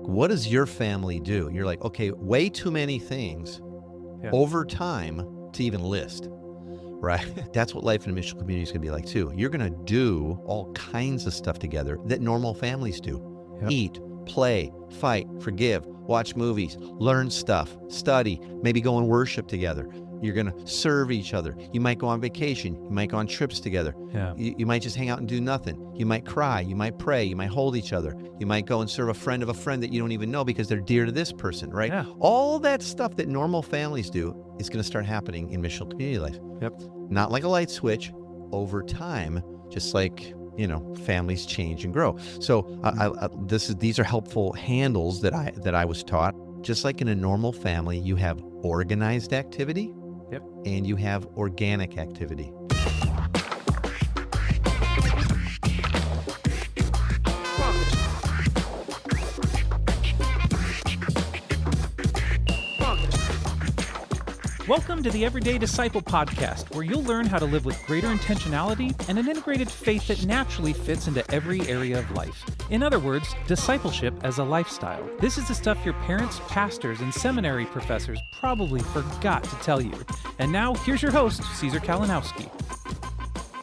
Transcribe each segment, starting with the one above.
What does your family do? You're like, okay, way too many things over time to even list, right? That's what life in a missional community is going to be like too. You're going to do all kinds of stuff together that normal families do. Yep. Eat, play, fight, forgive, watch movies, learn stuff, study, maybe go and worship together. You're going to serve each other. You might go on vacation. You might go on trips together. Yeah. You might just hang out and do nothing. You might cry. You might pray. You might hold each other. You might go and serve a friend of a friend that you don't even know because they're dear to this person, right? Yeah. All that stuff that normal families do is going to start happening in missional community life. Yep. Not like a light switch, over time, just like, families change and grow. So these are helpful handles that I was taught. Just like in a normal family, you have organized activity. Yep. And you have organic activity. Welcome to the Everyday Disciple podcast, where you'll learn how to live with greater intentionality and an integrated faith that naturally fits into every area of life. In other words, discipleship as a lifestyle. This is the stuff your parents, pastors, and seminary professors probably forgot to tell you. And now, here's your host, Caesar Kalinowski.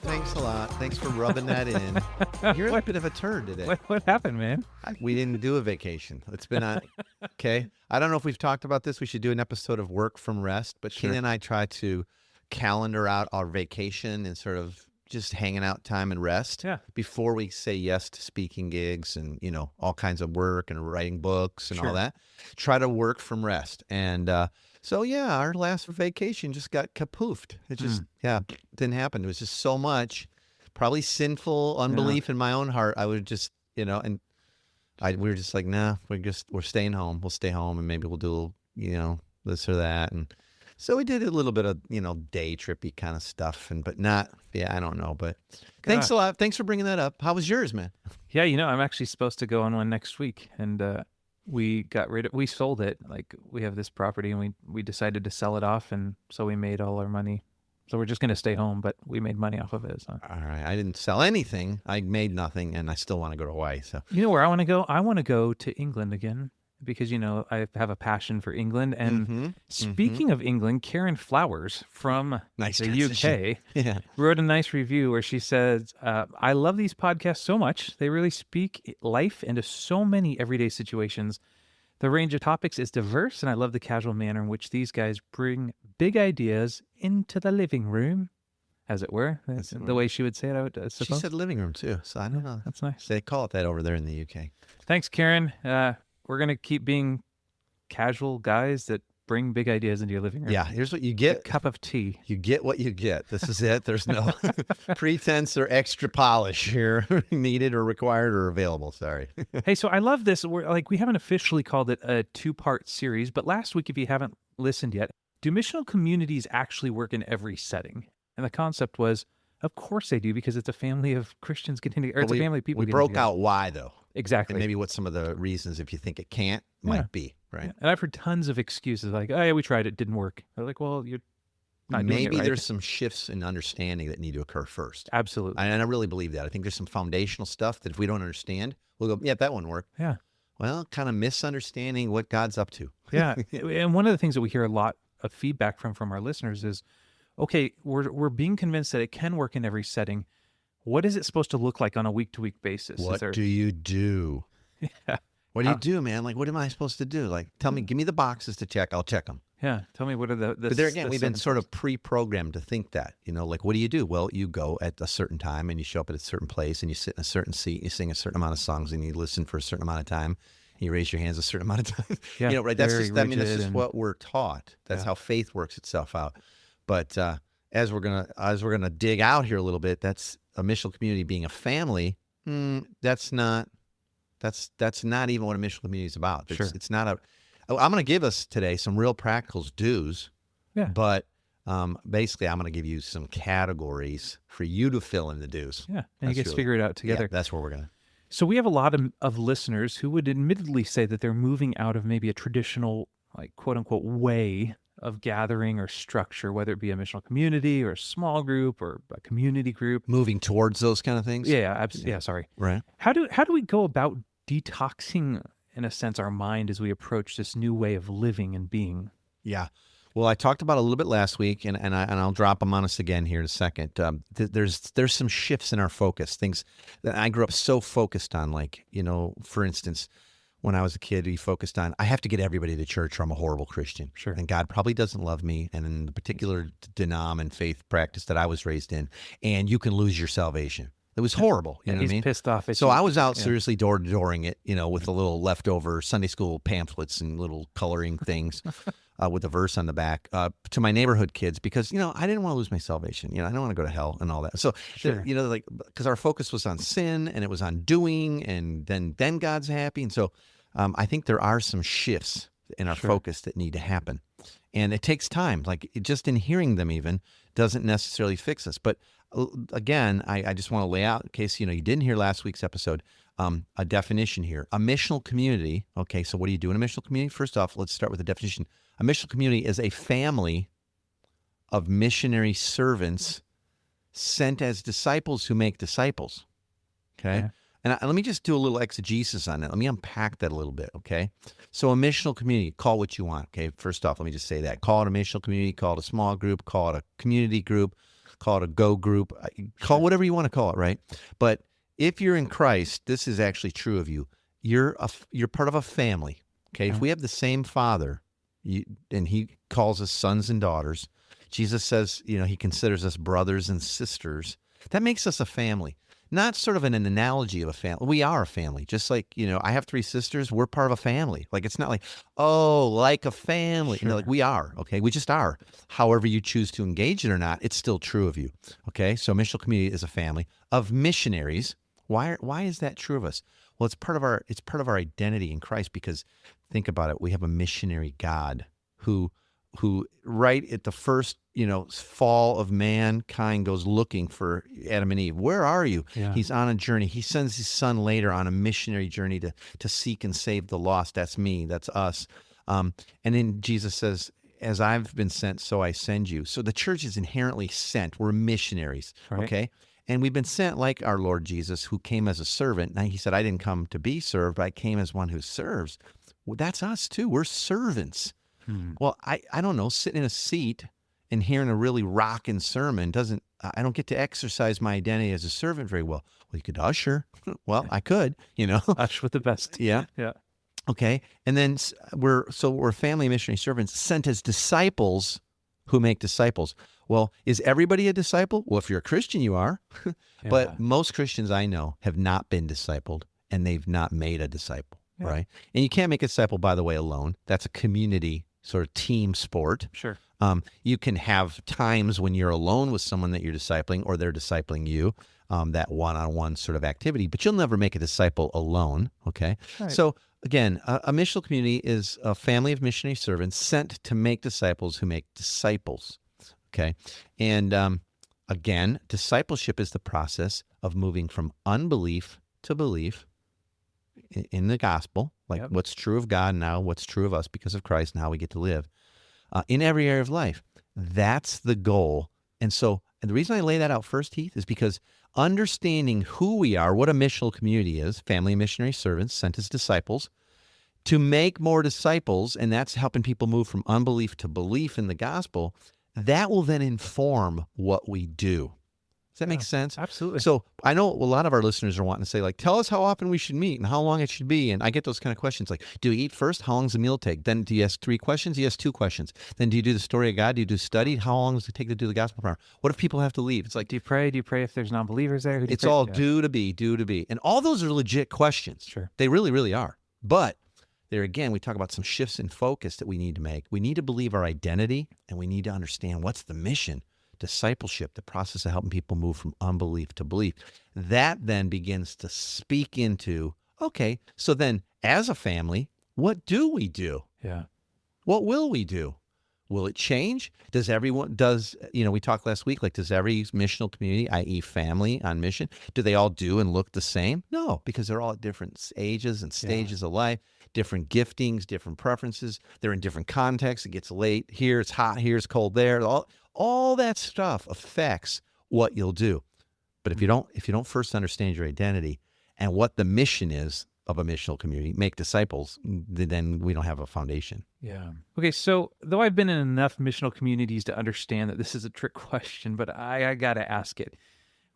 Thanks a lot. Thanks for rubbing that in. You're a bit of a turd today. What happened, man? We didn't do a vacation. It's been okay. I don't know if we've talked about this. We should do an episode of Work from Rest, but Sure. Ken and I try to calendar out our vacation and sort of just hanging out time and rest before we say yes to speaking gigs and, all kinds of work and writing books and all that. Try to work from rest. And so, our last vacation just got kapoofed. It just, didn't happen. It was just so much, probably sinful unbelief in my own heart. I would just, we were just like, nah, we're staying home. We'll stay home and maybe we'll do, this or that. And so we did a little bit of, day trippy kind of stuff but not, I don't know. But thanks a lot. Thanks for bringing that up. How was yours, man? Yeah, I'm actually supposed to go on one next week. And we sold it. Like, we have this property and we decided to sell it off. And so we made all our money. So we're just going to stay home, but we made money off of it. So. All right. I didn't sell anything. I made nothing, and I still want to go to Hawaii. So you know where I want to go? I want to go to England again because, I have a passion for England. And speaking of England, Karen Flowers from the UK wrote a nice review where she says, I love these podcasts so much. They really speak life into so many everyday situations. The range of topics is diverse, and I love the casual manner in which these guys bring big ideas into the living room, as it were. That's the way she would say it, I suppose. She said living room, too, so I don't know. That's nice. They call it that over there in the UK. Thanks, Karen. We're going to keep being casual guys that bring big ideas into your living room. Yeah, here's what you get. A cup of tea. You get what you get. This is it. There's no pretense or extra polish here needed or required or available. Sorry. Hey, so I love this. We haven't officially called it a two-part series, but last week, if you haven't listened yet, do missional communities actually work in every setting? And the concept was, of course they do, because it's a family of Christians getting together. It's a family of people getting together. We broke out why, though. Exactly. And maybe what some of the reasons, if you think it can't, might be, right? Yeah. And I've heard tons of excuses like, oh, yeah, we tried it, didn't work. They're like, well, you're not doing it right. Maybe there's some shifts in understanding that need to occur first. Absolutely. And I really believe that. I think there's some foundational stuff that if we don't understand, we'll go, that won't work. Yeah. Well, kind of misunderstanding what God's up to. Yeah. And one of the things that we hear a lot of feedback from our listeners is, okay, we're being convinced that it can work in every setting. What is it supposed to look like on a week-to-week basis? What do you do? Yeah. What do you do, man? Like, what am I supposed to do? Like, tell me, give me the boxes to check. I'll check them. Yeah. Tell me what are the But there again, we've been sort of pre-programmed to think that, like, what do you do? Well, you go at a certain time and you show up at a certain place and you sit in a certain seat, you sing a certain amount of songs and you listen for a certain amount of time. And you raise your hands a certain amount of time. Yeah. Right? That's just what we're taught. That's how faith works itself out. But as we're gonna dig out here a little bit, that's a missional community being a family. That's not even what a missional community is about. It's not a. I'm going to give us today some real practical do's. Yeah. But basically, I'm going to give you some categories for you to fill in the do's. Yeah. And you guys figure it out together. Yeah, that's where we're going to. So we have a lot of listeners who would admittedly say that they're moving out of maybe a traditional, like, quote unquote, way of gathering or structure, whether it be a missional community or a small group or a community group. Moving towards those kind of things? Yeah, absolutely. Yeah, sorry. Right. How do we go about detoxing in a sense, our mind as we approach this new way of living and being. Yeah. Well, I talked about it a little bit last week, and I'll drop them on us again here in a second. There's some shifts in our focus, things that I grew up so focused on, like, for instance, when I was a kid, we focused on, I have to get everybody to church or I'm a horrible Christian. Sure. And God probably doesn't love me, and in the particular denom and faith practice that I was raised in, and you can lose your salvation. It was horrible. You know what I mean? He's pissed off at so you. I was out seriously door-to-dooring it, with a little leftover Sunday school pamphlets and little coloring things with a verse on the back to my neighborhood kids because, I didn't want to lose my salvation. I don't want to go to hell and all that. So, Sure. because our focus was on sin and it was on doing, and then God's happy. And so I think there are some shifts in our focus that need to happen. And it takes time. Like just in hearing them even doesn't necessarily fix us. But again, I just want to lay out, in case you didn't hear last week's episode, a definition here. A missional community. Okay, so what do you do in a missional community? First off, let's start with the definition. A missional community is a family of missionary servants sent as disciples who make disciples. Okay? And let me just do a little exegesis on that. Let me unpack that a little bit, okay? So a missional community, call what you want, okay? First off, let me just say that. Call it a missional community, call it a small group, call it a community group, call it a go group, call whatever you want to call it, right? But if you're in Christ, this is actually true of you. You're part of a family, okay? If we have the same Father, and He calls us sons and daughters, Jesus says, He considers us brothers and sisters. That makes us a family. Not sort of an analogy of a family. We are a family. Just like, I have 3 sisters. We're part of a family. Like, it's not like, like a family. Sure. Like we are, okay? We just are. However you choose to engage it or not, it's still true of you, okay? So missional community is a family of missionaries. Why is that true of us? Well, it's part of our identity in Christ because think about it. We have a missionary God who right at the first, fall of mankind goes looking for Adam and Eve. Where are you? Yeah. He's on a journey. He sends his son later on a missionary journey to seek and save the lost. That's me. That's us. And then Jesus says, as I've been sent, so I send you. So the church is inherently sent. We're missionaries. Right. Okay. And we've been sent like our Lord Jesus, who came as a servant. Now he said, I didn't come to be served, but I came as one who serves. Well, that's us too. We're servants. Well, I don't know, sitting in a seat and hearing a really rocking sermon I don't get to exercise my identity as a servant very well. Well, you could usher. Well, I could, Ush with the best. Yeah. Yeah. Okay. And then we're family missionary servants sent as disciples who make disciples. Well, is everybody a disciple? Well, if you're a Christian, you are. But most Christians I know have not been discipled and they've not made a disciple, right? And you can't make a disciple, by the way, alone. That's a community sort of team sport. Sure. You can have times when you're alone with someone that you're discipling or they're discipling you, that one-on-one sort of activity, but you'll never make a disciple alone, okay? Right. So again, a missional community is a family of missionary servants sent to make disciples who make disciples, okay? And again, discipleship is the process of moving from unbelief to belief in the gospel, like what's true of God now, what's true of us because of Christ and how we get to live in every area of life. That's the goal. And the reason I lay that out first, Heath, is because understanding who we are, what a missional community is, family missionary servants sent as disciples, to make more disciples, and that's helping people move from unbelief to belief in the gospel, that will then inform what we do. Does that make sense? Absolutely. So I know a lot of our listeners are wanting to say, like, tell us how often we should meet and how long it should be. And I get those kind of questions like, do you eat first? How long does the meal take? Then do you ask 3 questions? Do you ask 2 questions? Then do you do the story of God? Do you do study? How long does it take to do the gospel program? What if people have to leave? It's like, do you pray? Do you pray if there's non-believers there? It's all due to be. And all those are legit questions. Sure. They really, really are. But there again, we talk about some shifts in focus that we need to make. We need to believe our identity and we need to understand what's the mission. Discipleship, the process of helping people move from unbelief to belief. That then begins to speak into, okay, so then as a family, what do we do? Yeah. What will we do? Will it change? We talked last week, like, does every missional community, i.e. family on mission, do they all do and look the same? No, because they're all at different ages and stages of life, different giftings, different preferences. They're in different contexts. It gets late here, it's hot here, it's cold there. All that stuff affects what you'll do. But if you don't first understand your identity and what the mission is, of a missional community, make disciples, then we don't have a foundation. Yeah. Okay, so though I've been in enough missional communities to understand that this is a trick question, but I got to ask it.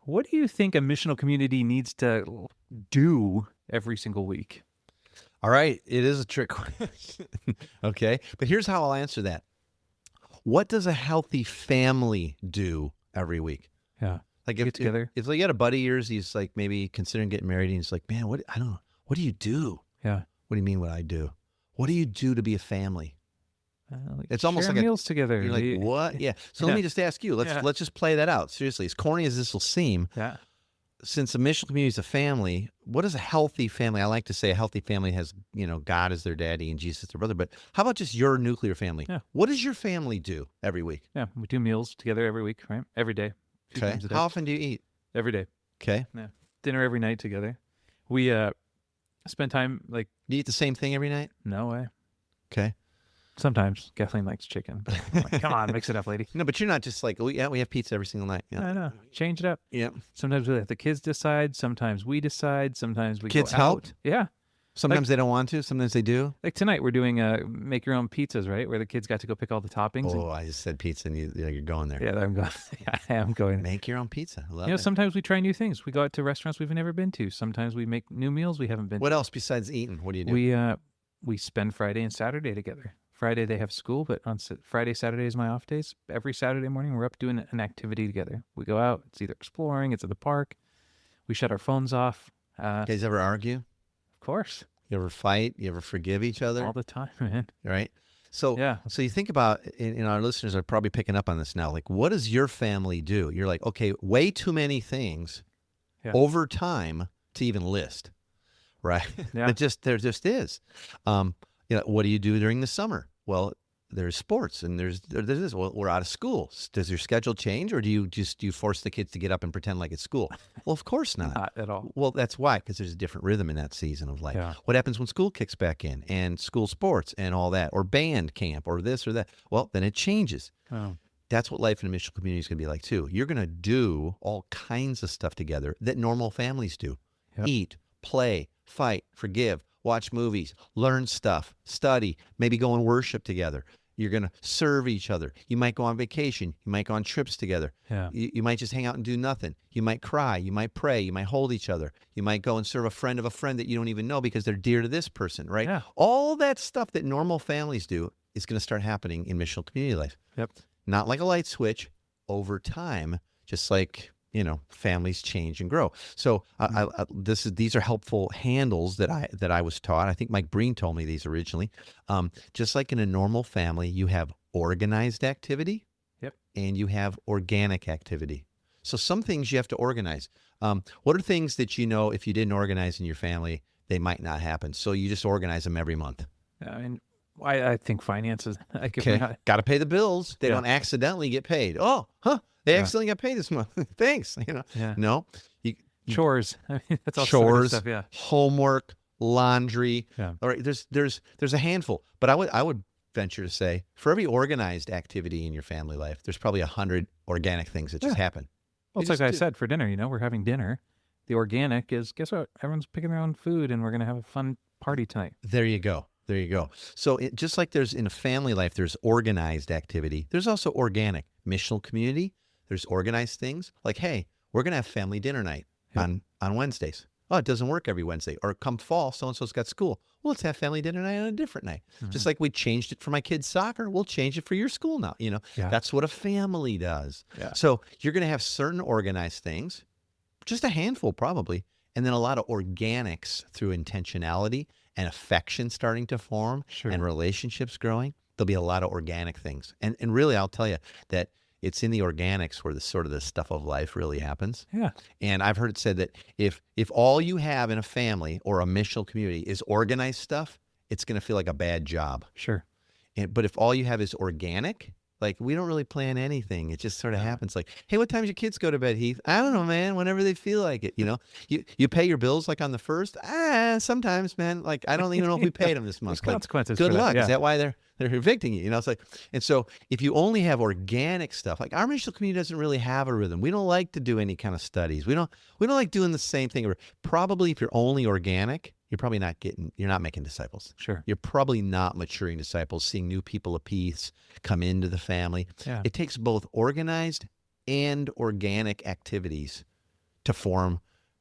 What do you think a missional community needs to do every single week? All right, it is a trick question. Okay, but here's how I'll answer that. What does a healthy family do every week? Yeah. Like get together. If you got a buddy of yours, he's like maybe considering getting married, and he's like, man, I don't know. What do you do? Yeah. What do you mean what I do? What do you do to be a family? It's almost like meals together. You're like, what? Yeah. So let me just ask you. Let's just play that out. Seriously, as corny as this will seem, since a missional community is a family, what is a healthy family? I like to say a healthy family has, God as their daddy and Jesus as their brother. But how about just your nuclear family? Yeah. What does your family do every week? Yeah, we do meals together every week, right? Every day. Okay. How often do you eat? Every day. Okay. Yeah. Dinner every night together. We spend time Do you eat the same thing every night? No way. Okay. Sometimes Kathleen likes chicken. But like, come on, mix it up, lady. No, but you're not just like, we have pizza every single night. I know. Change it up. Yeah. Sometimes we let the kids decide. Sometimes we decide. Sometimes we kids go help. Out. Yeah. Sometimes they don't want to. Sometimes they do. Like tonight, we're doing make your own pizzas, right? Where the kids got to go pick all the toppings. Oh, I just said pizza, and you're going there. Yeah, I'm going. I am going. Make your own pizza. I love it. Sometimes we try new things. We go out to restaurants we've never been to. Sometimes we make new meals we haven't been. What else besides eating? What do you do? We spend Friday and Saturday together. Friday they have school, but on Friday, Saturday is my off days. Every Saturday morning, we're up doing an activity together. We go out. It's either exploring. It's at the park. We shut our phones off. You guys ever argue? Of course. You ever fight? You ever forgive each other? All the time, man. Right? So, yeah. So you think about, and our listeners are probably picking up on this now, like, what does your family do? You're like, okay, way too many things over time to even list, right? Yeah. There just is. What do you do during the summer? Well, there's sports and there's this. Well, we're out of school. Does your schedule change, or do you force the kids to get up and pretend like it's school? Well, of course not. Not at all. Well, that's why, because there's a different rhythm in that season of life. Yeah. What happens when school kicks back in and school sports and all that, or band camp or this or that? Well, then it changes. Oh. That's what life in a missional community is going to be like too. You're going to do all kinds of stuff together that normal families do. Yep. Eat, play, fight, forgive, watch movies, learn stuff, study, maybe go and worship together. You're going to serve each other. You might go on vacation. You might go on trips together. Yeah. You might just hang out and do nothing. You might cry. You might pray. You might hold each other. You might go and serve a friend of a friend that you don't even know because they're dear to this person, right? Yeah. All that stuff that normal families do is going to start happening in missional community life. Yep. Not like a light switch, over time, just like, families change and grow. So these are helpful handles that I was taught. I think Mike Breen told me these originally. Just like in a normal family, you have organized activity. Yep. And you have organic activity. So some things you have to organize. What are things that if you didn't organize in your family, they might not happen? So you just organize them every month. I mean, I think finances. Okay. Got to pay the bills. They don't accidentally get paid. Oh, huh. They accidentally got paid this month. Thanks. Yeah. No. Chores. I mean, that's all chores, stuff, yeah. Homework, laundry. Yeah. All right. There's a handful, but I would venture to say for every organized activity in your family life, there's probably 100 organic things that just happen. Well, it's like I said for dinner. We're having dinner. The organic is, guess what? Everyone's picking their own food, and we're gonna have a fun party tonight. There you go. So just like there's in a family life, there's organized activity. There's also organic. Missional community, there's organized things like, hey, we're going to have family dinner night on Wednesdays. Oh, it doesn't work every Wednesday. Or come fall, so-and-so's got school. Well, let's have family dinner night on a different night. Mm-hmm. Just like we changed it for my kids' soccer, we'll change it for your school now. That's what a family does. Yeah. So you're going to have certain organized things, just a handful probably, and then a lot of organics through intentionality and affection starting to form and relationships growing. There'll be a lot of organic things. And really, I'll tell you that it's in the organics where the stuff of life really happens. Yeah. And I've heard it said that if all you have in a family or a missional community is organized stuff, it's going to feel like a bad job. Sure. But if all you have is organic, like we don't really plan anything. It just sort of happens. Like, hey, what time do your kids go to bed, Heath? I don't know, man. Whenever they feel like it, You pay your bills like on the first. sometimes, man, like, I don't even know if we paid them this month. There's consequences Good for luck. That, yeah. Is that why they're evicting you? You know, it's like, and so if you only have organic stuff, like our missional community doesn't really have a rhythm. We don't like to do any kind of studies. We don't like doing the same thing. Probably if you're only organic, you're not making disciples. Sure. You're probably not maturing disciples, seeing new people of peace come into the family. Yeah. It takes both organized and organic activities to form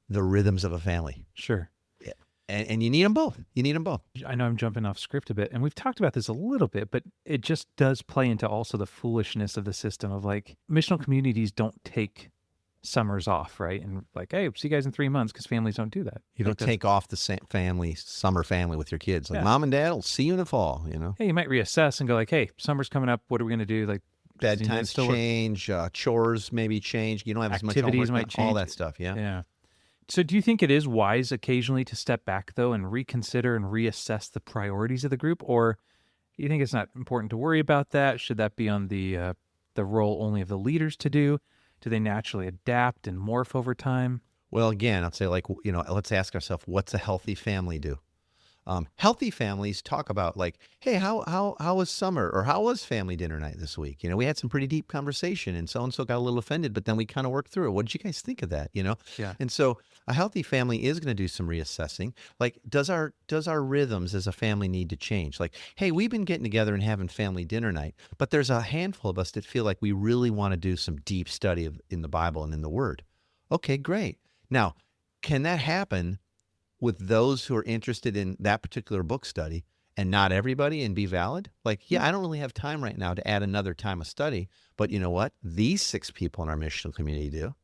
the rhythms of a family. Sure. Yeah. And you need them both. You need them both. I know I'm jumping off script a bit, and we've talked about this a little bit, but it just does play into also the foolishness of the system of like missional communities don't take summers off, right? And like, hey, see you guys in 3 months, because families don't do that. You don't take off the summer family with your kids. Like, mom and dad will see you in the fall, you know? Hey, you might reassess and go like, hey, summer's coming up. What are we going to do? Like, bedtimes change, chores maybe change. You don't have as much activities homework, might change. all that stuff. Yeah. Yeah. So do you think it is wise occasionally to step back, though, and reconsider and reassess the priorities of the group? Or do you think it's not important to worry about that? Should that be on the role only of the leaders to do? Do they naturally adapt and morph over time? Well, again, I'd say, like, you know, let's ask ourselves, what's a healthy family do? Healthy families talk about, like, hey, how was summer, or how was family dinner night this week? You know, we had some pretty deep conversation, and so got a little offended, but then we kind of worked through it. What did you guys think of that? You know? Yeah. And so a healthy family is going to do some reassessing. Like, does our rhythms as a family need to change? Like, hey, we've been getting together and having family dinner night, but there's a handful of us that feel like we really want to do some deep study in the Bible and in the Word. Okay, great. Now, can that happen with those who are interested in that particular book study and not everybody, and be valid? Like, yeah, I don't really have time right now to add another time of study, but you know what? These 6 people in our missional community do.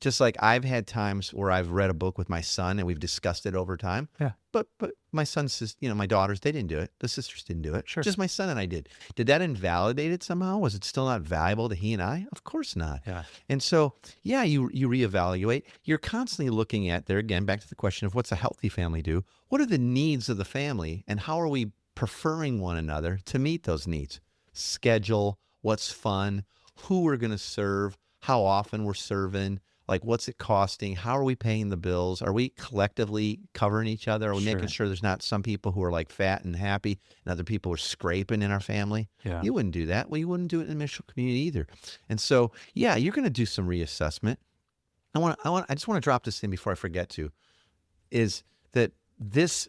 Just like I've had times where I've read a book with my son and we've discussed it over time. Yeah. But my son's, you know, my daughters, they didn't do it. The sisters didn't do it. Sure. Just my son and I did. Did that invalidate it somehow? Was it still not valuable to he and I? Of course not. Yeah. And so, yeah, you reevaluate. You're constantly looking at, there again, back to the question of what's a healthy family do? What are the needs of the family, and how are we preferring one another to meet those needs? Schedule, what's fun, who we're going to serve, how often we're serving, like, what's it costing? How are we paying the bills? Are we collectively covering each other? Are we making sure there's not some people who are like fat and happy and other people are scraping in our family? Yeah. You wouldn't do that. Well, you wouldn't do it in the missional community either. And so, yeah, you're going to do some reassessment. I just want to drop this in before I forget to, is that this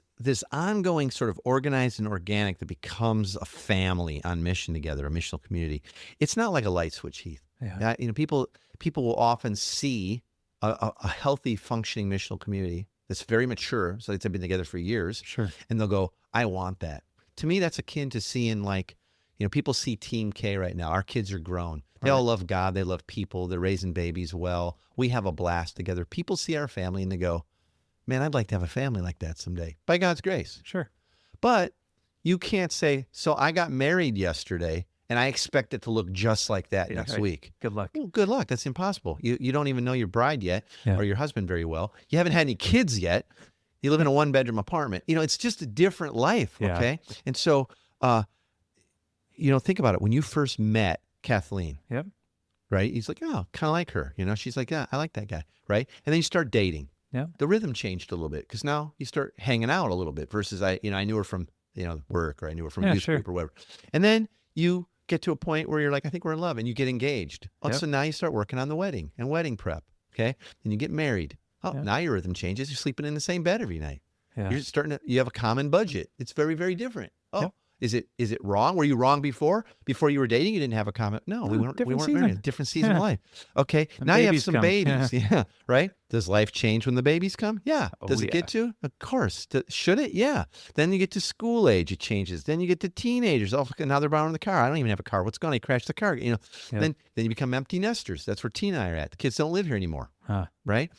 ongoing sort of organized and organic that becomes a family on mission together, a missional community. It's not like a light switch, Heath. Yeah. You know, people will often see a healthy, functioning missional community that's very mature, so they've been together for years. Sure. And they'll go, I want that. To me, that's akin to seeing, like, you know, people see Team K right now. Our kids are grown. They all love God. They love people. They're raising babies well. We have a blast together. People see our family and they go, man, I'd like to have a family like that someday, by God's grace. Sure. But you can't say, so I got married yesterday and I expect it to look just like that next week. Good luck. Well, good luck. That's impossible. You don't even know your bride yet or your husband very well. You haven't had any kids yet. You live in a 1-bedroom apartment. You know, it's just a different life, okay? And so, you know, think about it. When you first met Kathleen, right? He's like, oh, kind of like her. You know, she's like, yeah, I like that guy, right? And then you start dating. Yeah. The rhythm changed a little bit because now you start hanging out a little bit versus I knew her from, you know, work, or I knew her from youth group or whatever. And then you get to a point where you're like, I think we're in love, and you get engaged. Oh, so now you start working on the wedding and wedding prep. Okay. And you get married. Oh, now your rhythm changes. You're sleeping in the same bed every night. Yeah. You have a common budget. It's very, very different. Oh, is it wrong? Were you wrong before? Before you were dating, you didn't have a common. No, we weren't married. Different season of life. Okay. Now you have some babies. Yeah. Right. Does life change when the babies come? Yeah. Does it get to? Of course. Should it? Yeah. Then you get to school age, it changes. Then you get to teenagers. Oh, now they're borrowing the car. I don't even have a car. What's going on? I crashed the car. You know. Then you become empty nesters. That's where Tina and I are at. The kids don't live here anymore. Right.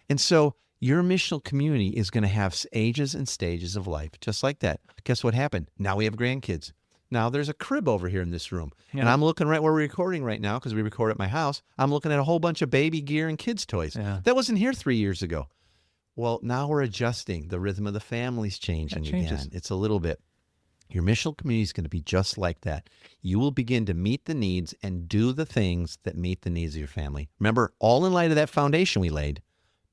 And so your missional community is going to have ages and stages of life, just like that. Guess what happened? Now we have grandkids. Now there's a crib over here in this room. And I'm looking right where we're recording right now, because we record at my house. I'm looking at a whole bunch of baby gear and kids' toys. That wasn't here 3 years ago. Well, now we're adjusting. The rhythm of the family's changing again. It's a little bit. Your missional community is going to be just like that. You will begin to meet the needs and do the things that meet the needs of your family. Remember, all in light of that foundation we laid,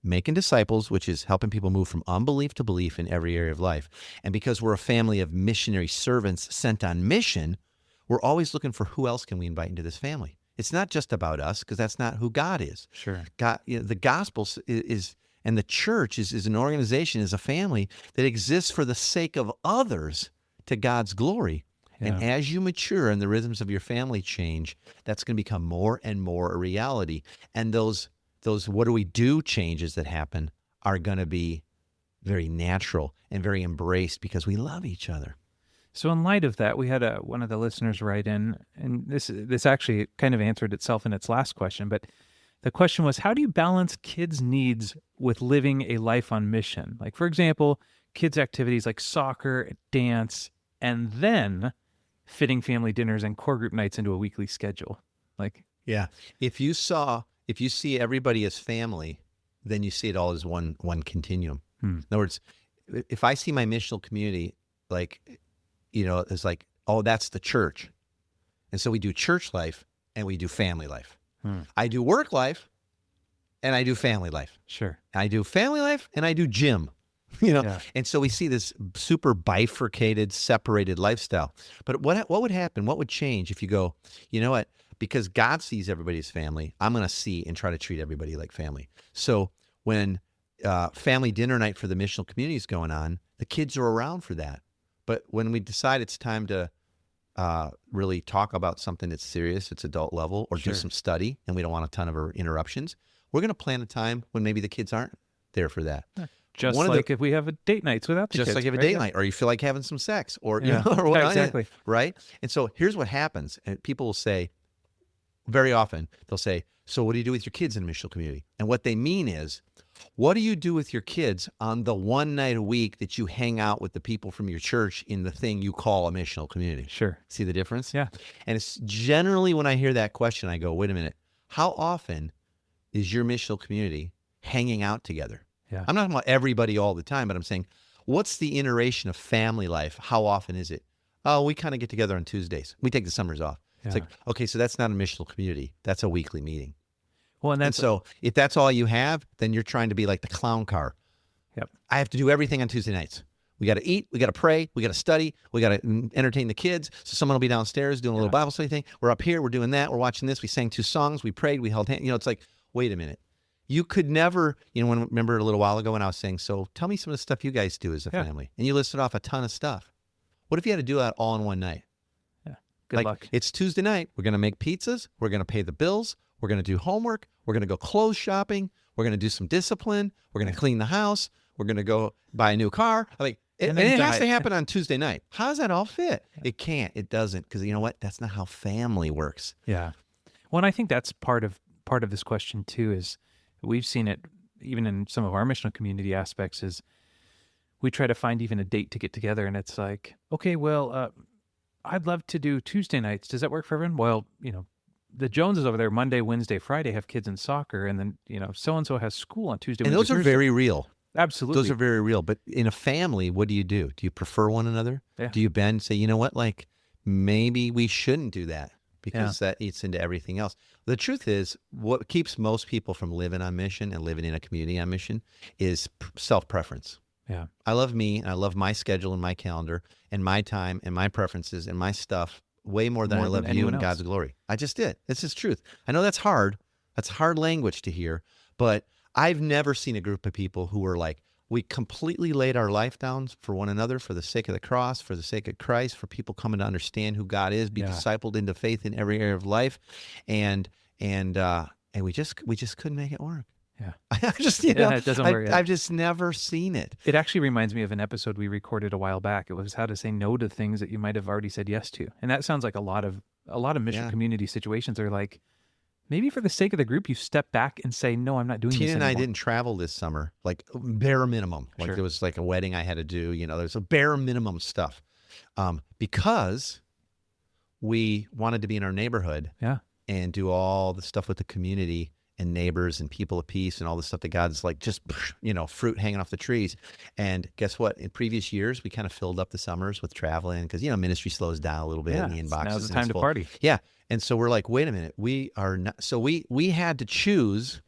making disciples, which is helping people move from unbelief to belief in every area of life. And because we're a family of missionary servants sent on mission, we're always looking for who else can we invite into this family. It's not just about us, because that's not who God is. Sure. God, the gospel is, and the church is an organization, is a family that exists for the sake of others to God's glory. Yeah. And as you mature and the rhythms of your family change, that's going to become more and more a reality. And those what do we do changes that happen are going to be very natural and very embraced because we love each other. So in light of that, we had one of the listeners write in, and this actually kind of answered itself in its last question, but the question was, how do you balance kids' needs with living a life on mission? Like, for example, kids' activities like soccer, dance, and then fitting family dinners and core group nights into a weekly schedule. Like, yeah, if you see everybody as family, then you see it all as one continuum. In other words, if I see my missional community, like, it's like, oh, that's the church. And so we do church life and we do family life. I do work life and I do family life. Sure. I do family life and I do gym. Yeah. And so we see this super bifurcated, separated lifestyle. But what would happen? What would change if you go, you know what? Because God sees everybody as family, I'm going to see and try to treat everybody like family. So when family dinner night for the missional community is going on, the kids are around for that. But when we decide it's time to really talk about something that's serious, it's adult level, or do some study, and we don't want a ton of interruptions, we're going to plan a time when maybe the kids aren't there for that. Just like if we have a date nights without the kids. Just like you have a date night, or you feel like having some sex, or, or whatnot. Exactly. Right? And so here's what happens. And people will say, very often, they'll say, so what do you do with your kids in a missional community? And what they mean is, what do you do with your kids on the one night a week that you hang out with the people from your church in the thing you call a missional community? Sure. See the difference? Yeah. And it's generally when I hear that question, I go, wait a minute, how often is your missional community hanging out together? Yeah. I'm not talking about everybody all the time, but I'm saying, what's the iteration of family life? How often is it? Oh, we kind of get together on Tuesdays. We take the summers off. Yeah. It's like, okay, so that's not a missional community. That's a weekly meeting. Well, and so if that's all you have, then you're trying to be like the clown car. Yep. I have to do everything on Tuesday nights. We got to eat, we got to pray, we got to study, we got to entertain the kids. So someone will be downstairs doing a little Bible study thing. We're up here, we're doing that, we're watching this. We sang 2 songs, we prayed, we held hands. It's like, wait a minute. You could never, remember a little while ago when I was saying, so tell me some of the stuff you guys do as a family. And you listed off a ton of stuff. What if you had to do that all in one night? Yeah. Good luck. It's Tuesday night. We're going to make pizzas. We're going to pay the bills. We're going to do homework. We're going to go clothes shopping. We're going to do some discipline. We're going to clean the house. We're going to go buy a new car. It has to happen on Tuesday night. How does that all fit? It can't. It doesn't. Because you know what? That's not how family works. Yeah. Well, and I think that's part of this question too, is we've seen it even in some of our missional community aspects, is we try to find even a date to get together, and it's like, okay, well, I'd love to do Tuesday nights. Does that work for everyone? Well, the Joneses over there, Monday, Wednesday, Friday, have kids in soccer, and then, so-and-so has school on Tuesday, and Wednesday, those are very real. Absolutely. Those are very real. But in a family, what do you do? Do you prefer one another? Yeah. Do you bend and say, you know what, maybe we shouldn't do that because that eats into everything else? The truth is, what keeps most people from living on mission and living in a community on mission is self-preference. Yeah. I love me, and I love my schedule and my calendar and my time and my preferences and my stuff way more than I love you and God's glory. I just did. It's just truth. I know that's hard. That's hard language to hear, but I've never seen a group of people who were like, we completely laid our life down for one another, for the sake of the cross, for the sake of Christ, for people coming to understand who God is, be discipled into faith in every area of life, and we just couldn't make it work. Yeah, I just it doesn't work. I've just never seen it. It actually reminds me of an episode we recorded a while back. It was how to say no to things that you might have already said yes to, and that sounds like a lot of mission community situations are like, maybe for the sake of the group, you step back and say, no, I'm not doing this anymore. Tina and I didn't travel this summer, like bare minimum. Like there was like a wedding I had to do, there's a bare minimum stuff. Because we wanted to be in our neighborhood and do all the stuff with the community and neighbors and people of peace and all the stuff that God's like, just, fruit hanging off the trees. And guess what? In previous years, we kind of filled up the summers with traveling because, ministry slows down a little bit in the inboxes. Now's the time to party. Yeah. And so we're like, wait a minute, we are not. So we had to choose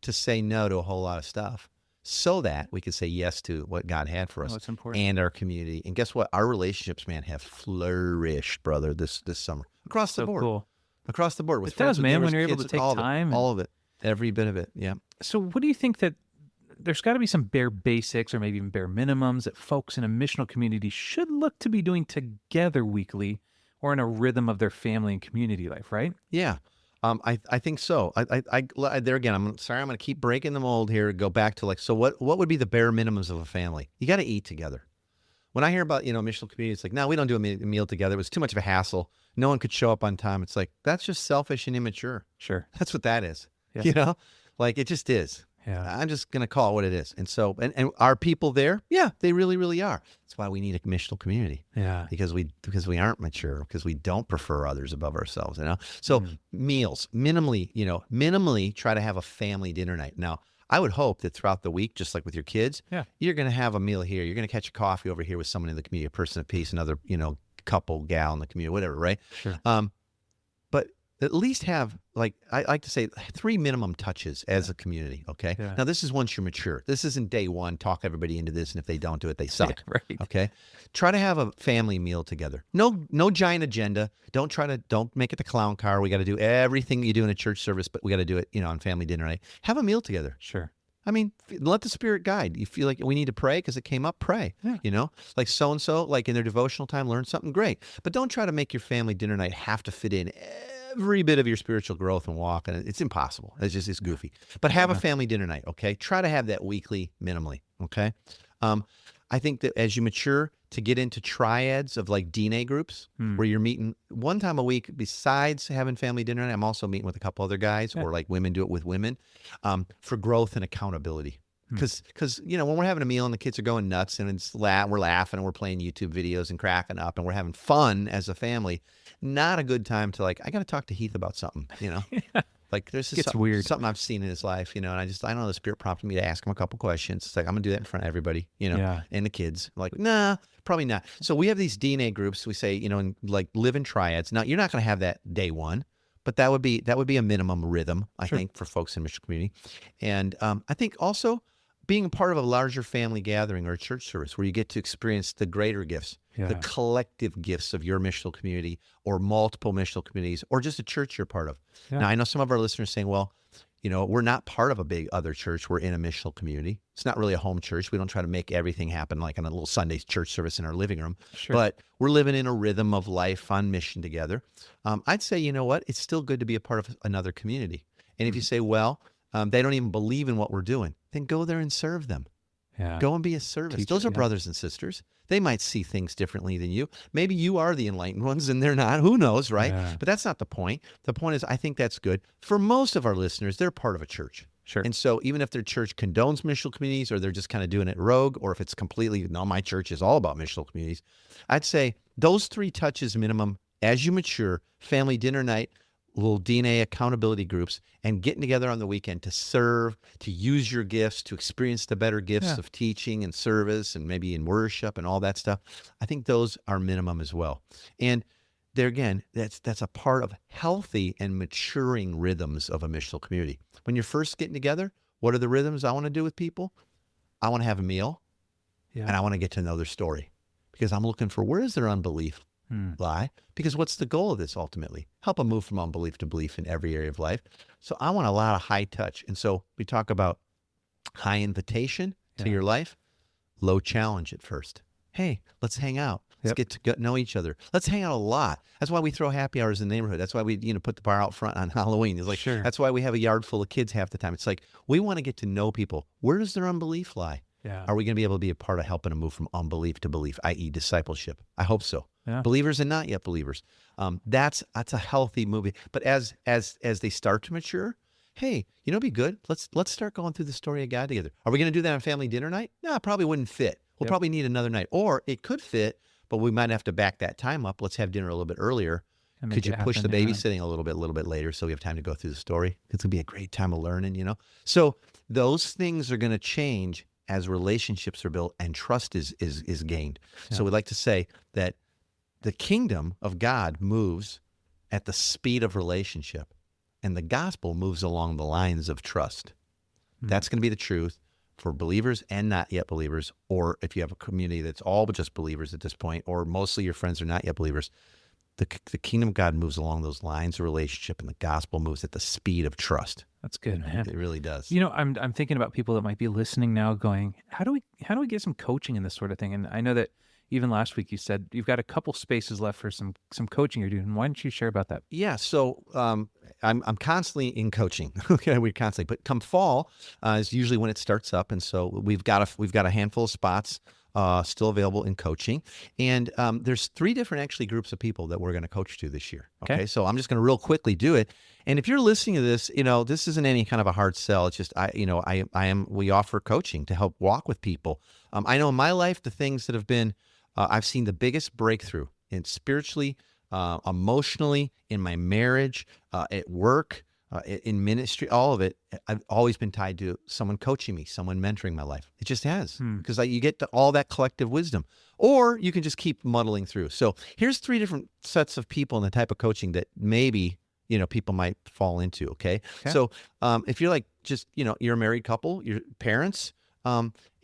to say no to a whole lot of stuff so that we could say yes to what God had for us that's important. and our community. And guess what? Our relationships, man, have flourished, brother, this summer. Across the board. Cool. Across the board. With it does, man, when you're able to take time. All of it. Every bit of it. Yeah. So what do you think that there's got to be some bare basics or maybe even bare minimums that folks in a missional community should look to be doing together weekly or in a rhythm of their family and community life, right? Yeah. I think so. There again, I'm going to keep breaking the mold here. Go back to like, so what would be the bare minimums of a family? You got to eat together. When I hear about, missional community, it's like, no, we don't do a meal together. It was too much of a hassle. No one could show up on time. It's like, that's just selfish and immature. Sure. That's what that is. Yeah. Like it just is. Yeah. I'm just going to call it what it is. And so, and are people there? Yeah, they really, really are. That's why we need a missional community. Yeah. Because we aren't mature, because we don't prefer others above ourselves, So meals, minimally try to have a family dinner night. Now, I would hope that throughout the week, just like with your kids, you're going to have a meal here. You're going to catch a coffee over here with someone in the community, a person of peace, another, couple, gal in the community, whatever, right? Sure. But at least have, like, I like to say 3 minimum touches as a community, okay? Yeah. Now, this is once you're mature. This isn't day one, talk everybody into this, and if they don't do it, they suck, right. okay? Try to have a family meal together. No giant agenda. Don't make it the clown car. We got to do everything you do in a church service, but we got to do it, on family dinner night. Have a meal together. Sure. I mean, let the Spirit guide. You feel like we need to pray because it came up, pray. Yeah. Like so-and-so, like in their devotional time, learn something great. But don't try to make your family dinner night have to fit in every bit of your spiritual growth and walk. And it's impossible. It's goofy. But have a family dinner night, okay? Try to have that weekly minimally, okay? I think that as you mature, to get into triads of like DNA groups where you're meeting one time a week, besides having family dinner night, I'm also meeting with a couple other guys or like women do it with women for growth and accountability. Because when we're having a meal and the kids are going nuts and we're laughing and we're playing YouTube videos and cracking up and we're having fun as a family, not a good time to like, I got to talk to Heath about something, Like there's just something I've seen in his life, and I don't know, the Spirit prompted me to ask him a couple questions. It's like, I'm going to do that in front of everybody, and the kids. I'm like, nah, probably not. So we have these DNA groups. We say, and like live in triads. Now, you're not going to have that day one, but that would be a minimum rhythm, I think, for folks in mission community. And I think also being a part of a larger family gathering or a church service where you get to experience the greater gifts, the collective gifts of your missional community or multiple missional communities or just a church you're part of. Yeah. Now, I know some of our listeners saying, well, we're not part of a big other church. We're in a missional community. It's not really a home church. We don't try to make everything happen like on a little Sunday church service in our living room. Sure. But we're living in a rhythm of life on mission together. I'd say, you know what? It's still good to be a part of another community. And if you say, well, they don't even believe in what we're doing, then go there and serve them. Yeah. Go and be a service. Those are brothers and sisters. They might see things differently than you. Maybe you are the enlightened ones and they're not. Who knows, right? Yeah. But that's not the point. The point is, I think that's good. For most of our listeners, they're part of a church. Sure. And so even if their church condones missional communities or they're just kind of doing it rogue, or if it's completely, no, my church is all about missional communities, I'd say those 3 touches minimum as you mature, family dinner night, little DNA accountability groups, and getting together on the weekend to serve, to use your gifts, to experience the better gifts of teaching and service and maybe in worship and all that stuff. I think those are minimum as well. And there again, that's a part of healthy and maturing rhythms of a missional community. When you're first getting together, what are the rhythms I want to do with people? I want to have a meal and I want to get to know their story because I'm looking for where is their unbelief lie? Because what's the goal of this ultimately? Help them move from unbelief to belief in every area of life. So I want a lot of high touch. And so we talk about high invitation to your life, low challenge at first. Hey, let's hang out. Let's get to know each other. Let's hang out a lot. That's why we throw happy hours in the neighborhood. That's why we, put the bar out front on Halloween. It's like, that's why we have a yard full of kids half the time. It's like, we want to get to know people. Where does their unbelief lie? Yeah. Are we going to be able to be a part of helping them move from unbelief to belief, i.e. discipleship? I hope so. Yeah. Believers and not yet believers. That's a healthy movie. But as they start to mature, hey, it'd be good. Let's start going through the story of God together. Are we going to do that on family dinner night? No, it probably wouldn't fit. We'll probably need another night. Or it could fit, but we might have to back that time up. Let's have dinner a little bit earlier. Could you push the babysitting a little bit later so we have time to go through the story? It's going to be a great time of learning, So those things are going to change as relationships are built and trust is gained. Yeah. So we like to say that the kingdom of God moves at the speed of relationship, and the gospel moves along the lines of trust. That's going to be the truth for believers and not yet believers, or if you have a community that's all but just believers at this point, or mostly your friends are not yet believers. The kingdom of God moves along those lines of relationship, and the gospel moves at the speed of trust. That's good, man. It really does. I'm thinking about people that might be listening now going, how do we get some coaching in this sort of thing? And I know that even last week you said you've got a couple spaces left for some coaching you're doing. Why don't you share about that? Yeah, so I'm constantly in coaching. Okay, we're constantly, but come fall is usually when it starts up, and so we've got a handful of spots still available in coaching, and there's 3 different actually groups of people that we're going to coach to this year. Okay, so I'm just going to real quickly do it. And if you're listening to this, this isn't any kind of a hard sell. It's just we offer coaching to help walk with people. I know in my life the things that have been I've seen the biggest breakthrough in spiritually, emotionally, in my marriage, at work, in ministry, all of it. I've always been tied to someone coaching me, someone mentoring my life. It just has, because you get to all that collective wisdom, or you can just keep muddling through. So here's 3 different sets of people in the type of coaching that maybe people might fall into. Okay. So if you're like just you're a married couple, your parents.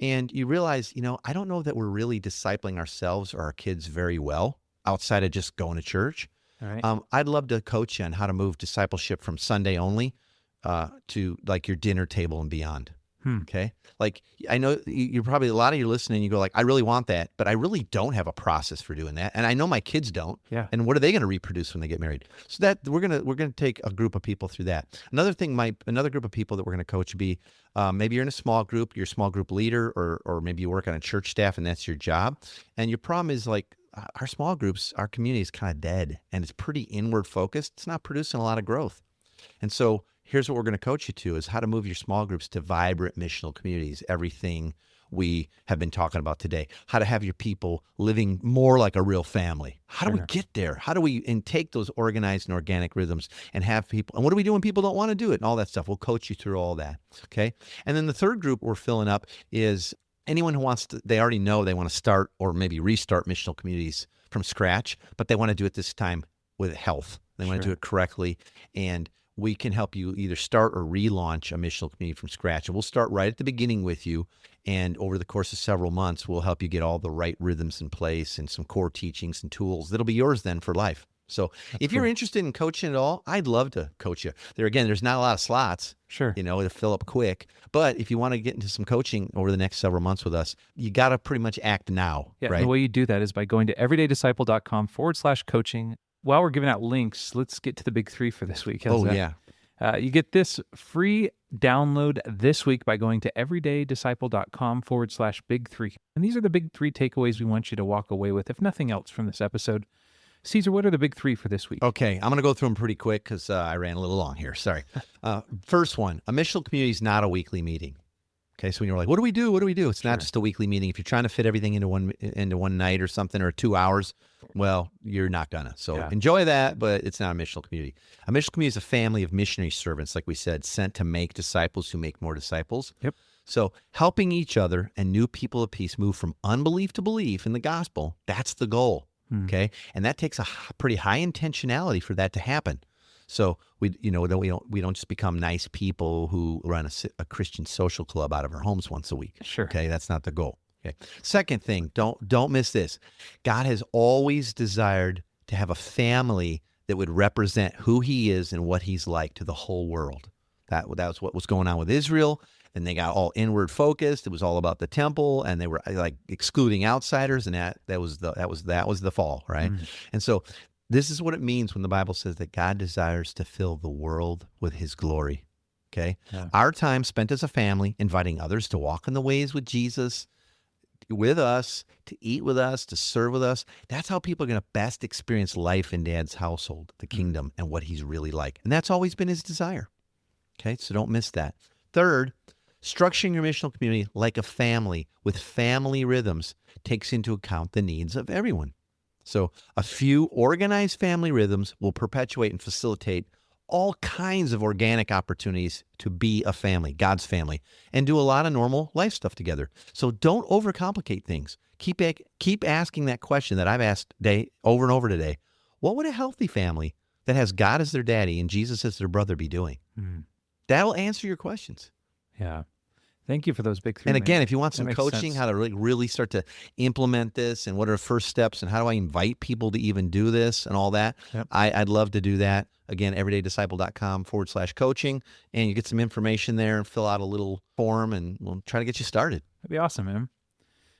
And you realize, I don't know that we're really discipling ourselves or our kids very well outside of just going to church. All right. I'd love to coach you on how to move discipleship from Sunday only to like your dinner table and beyond. Okay. Like, I know you're probably, a lot of you listening, you go like, I really want that, but I really don't have a process for doing that. And I know my kids don't. Yeah. And what are they going to reproduce when they get married? So that we're going to take a group of people through that. Another group of people that we're going to coach would be, maybe you're in a small group, you're a small group leader, or maybe you work on a church staff and that's your job. And your problem is like, our small groups, our community is kind of dead and it's pretty inward focused. It's not producing a lot of growth. And so here's what we're going to coach you to is how to move your small groups to vibrant missional communities, everything we have been talking about today, how to have your people living more like a real family. How do we get there? How do we take those organized and organic rhythms and have people, and what do we do when people don't want to do it and all that stuff? We'll coach you through all that, okay? And then the third group we're filling up is anyone who wants to, they already know they want to start or maybe restart missional communities from scratch, but they want to do it this time with health. They want to do it correctly, and we can help you either start or relaunch a missional community from scratch. And we'll start right at the beginning with you. And over the course of several months, we'll help you get all the right rhythms in place and some core teachings and tools that'll be yours then for life. So if you're interested in coaching at all, I'd love to coach you. There's not a lot of slots. Sure. To fill up quick. But if you want to get into some coaching over the next several months with us, you got to pretty much act now. Yeah. Right? The way you do that is by going to everydaydisciple.com/coaching. While we're giving out links, let's get to the big 3 for this week. Yeah. You get this free download this week by going to everydaydisciple.com/big3. And these are the big 3 takeaways we want you to walk away with, if nothing else, from this episode. Caesar, what are the big 3 for this week? Okay, I'm going to go through them pretty quick because I ran a little long here. Sorry. First one, a missional community is not a weekly meeting. Okay, so when you're like, what do we do? What do we do? It's not just a weekly meeting. If you're trying to fit everything into one night or something, or 2 hours, well, you're not gonna. So enjoy that, but it's not a missional community. A missional community is a family of missionary servants, like we said, sent to make disciples who make more disciples. Yep. So helping each other and new people of peace move from unbelief to belief in the gospel, that's the goal. Okay, and that takes a pretty high intentionality for that to happen. So we don't just become nice people who run a Christian social club out of our homes once a week. Sure. Okay, that's not the goal. Okay. Second thing, don't miss this. God has always desired to have a family that would represent who He is and what He's like to the whole world. That was what was going on with Israel. And they got all inward focused. It was all about the temple, and they were like excluding outsiders, and that was the fall, right? And so this is what it means when the Bible says that God desires to fill the world with His glory. Okay, our time spent as a family, inviting others to walk in the ways with Jesus, with us, to eat with us, to serve with us. That's how people are going to best experience life in Dad's household, the kingdom, and what He's really like. And that's always been His desire. Okay, so don't miss that. Third, structuring your missional community like a family with family rhythms takes into account the needs of everyone. So a few organized family rhythms will perpetuate and facilitate all kinds of organic opportunities to be a family, God's family, and do a lot of normal life stuff together. So don't overcomplicate things. Keep asking that question that I've asked over and over today. What would a healthy family that has God as their daddy and Jesus as their brother be doing? That'll answer your questions. Yeah. Thank you for those big three. And again, if you want some coaching, how to really start to implement this and what are the first steps and how do I invite people to even do this and all that, I'd love to do that. Again, everydaydisciple.com/coaching, and you get some information there and fill out a little form and we'll try to get you started. That'd be awesome, man.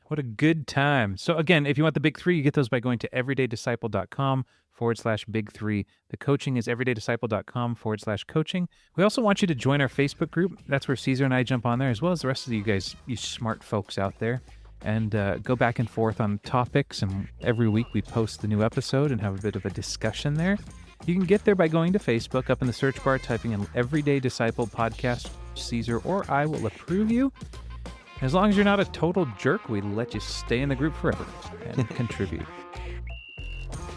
What a good time. So again, if you want the big three, you get those by going to everydaydisciple.com/big three. The coaching is everydaydisciple.com/coaching. We also want you to join our Facebook group. That's where Caesar and I jump on there, as well as the rest of you guys, you smart folks out there, and go back and forth on topics. And every week we post the new episode and have a bit of a discussion there. You can get there by going to Facebook, up in the search bar, typing in Everyday Disciple Podcast. Caesar or I will approve you. As long as you're not a total jerk, we let you stay in the group forever and contribute.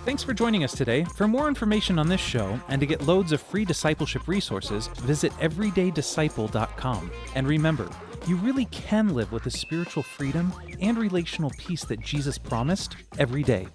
Thanks for joining us today. For more information on this show and to get loads of free discipleship resources, visit everydaydisciple.com. And remember, you really can live with the spiritual freedom and relational peace that Jesus promised every day.